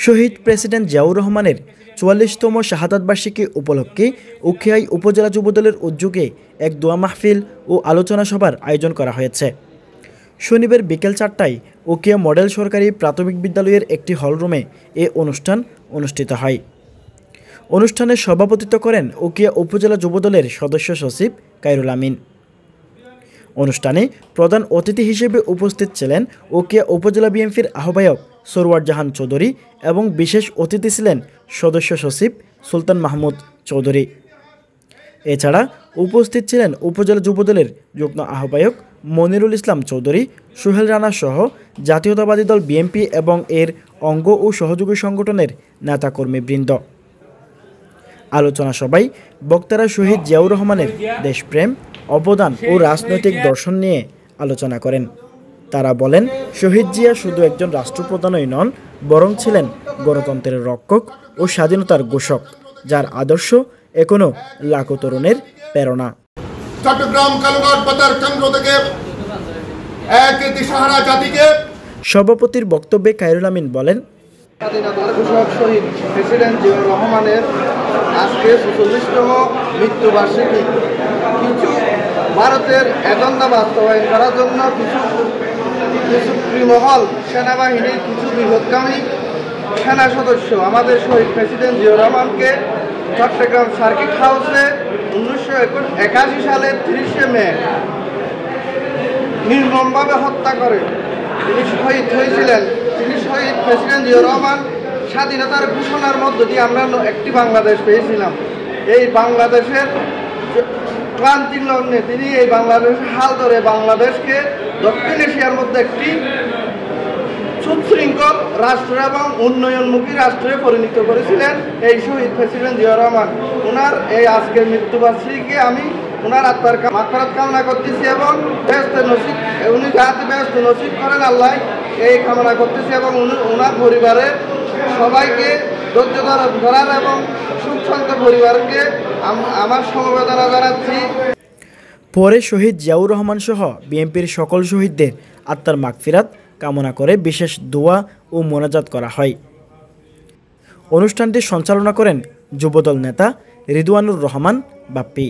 শহীদ president Ziaur রহমানের ৪৪তম শাহাদাত বার্ষিকী উপলক্ষে উখিয়ায় উপজেলা যুবদলের উদ্যোগে এক দোয়া মাহফিল ও আলোচনা সভার আয়োজন করা হয়েছে। শনিবার বিকেল ৪টায় উখিয়া মডেল সরকারি প্রাথমিক বিদ্যালয়ের একটি হলরুমে এ অনুষ্ঠান অনুষ্ঠিত হয়। অনুষ্ঠানে সভাপতিত্ব করেন উখিয়া উপজেলা যুবদলের সদস্য সচিব কায়রুল আমিন। অনুষ্ঠানে প্রধান অতিথি হিসেবে উপস্থিত ছিলেন উখিয়া উপজেলা বিএনপির আহ্বায়ক সরওয়ার জাহান চৌধুরী এবং বিশেষ অতিথি ছিলেন সদস্য সচিব সুলতান মাহমুদ চৌধুরী। এছাড়া উপস্থিত ছিলেন উপজেলা যুবদলের যুগ্ম আহ্বায়ক মনিরুল ইসলাম চৌধুরী, সোহেল রানা সহ জাতীয়তাবাদী দল বিএনপি এবং এর অঙ্গ ও সহযোগী সংগঠনের নেতাকর্মীবৃন্দ। আলোচনা সভায় বক্তারা শহীদ জিয়াউর রহমানের দেশপ্রেম, অবদান ও রাজনৈতিক দর্শন নিয়ে আলোচনা করেন। তারা বলেন, শহীদ জিয়া শুধু একজন রাষ্ট্রপ্রধানই নন, বরং ছিলেন গণতন্ত্রের রক্ষক ও স্বাধীনতার ঘোষক, যার আদর্শ এখনো লাখো তরুণের প্রেরণা। চট্টগ্রাম কালুঘাট বাজার কেন্দ্র থেকে এক দিশাহারা জাতিকে। সভাপতির বক্তব্যে কায়রুল আমিন বলেন, স্বাধীনতার ঘোষক শহীদ প্রেসিডেন্ট জিয়াউর রহমানের আজকে ৪৪তম মৃত্যুবার্ষিকী। কিছু ভারতের এজেন্ডা বাস্তবায়ন করার জন্য কিছু মহল সেনাবাহিনীর কিছু বিপদগামী সেনা সদস্য আমাদের শহীদ প্রেসিডেন্ট জিয়াউর রহমানকে চট্টগ্রাম সার্কিট হাউসে 1981 সালের 30শে মে নির্মমভাবে হত্যা করে। তিনি শহীদ হয়েছিলেন। তিনি শহীদ প্রেসিডেন্ট জিয়াউর রহমান স্বাধীনতার ঘোষণার মধ্য দিয়ে আমরা একটি বাংলাদেশ পেয়েছিলাম। এই বাংলাদেশের ক্রান্তির লগ্নে তিনি এই বাংলাদেশের হাল ধরে বাংলাদেশকে দক্ষিণ এশিয়ার মধ্যে একটি সুশৃঙ্খল রাষ্ট্র এবং উন্নয়নমুখী রাষ্ট্রে পরিণত করেছিলেন এই শহীদ প্রেসিডেন্ট জিয়াউর রহমান। ওনার এই আজকের মৃত্যুবার্ষিকীকে আমি ওনার আত্মার মাগফিরাত কামনা করতেছি এবং উনি যাতে ব্যস্ত নসিব করেন আল্লাহ এই কামনা করতেছি এবং ওনার পরিবারের সবাইকে ধৈর্য ধরার এবং সুখ-শান্ত পরিবারকে আমার সমবেদনা জানাচ্ছি। পরে শহীদ জিয়াউর রহমান সহ বিএনপির সকল শহীদদের আত্মার মাগফিরাত কামনা করে বিশেষ দোয়া ও মোনাজাত করা হয়। অনুষ্ঠানটি সঞ্চালনা করেন যুবদল নেতা রিদওয়ানুর রহমান বাপ্পি।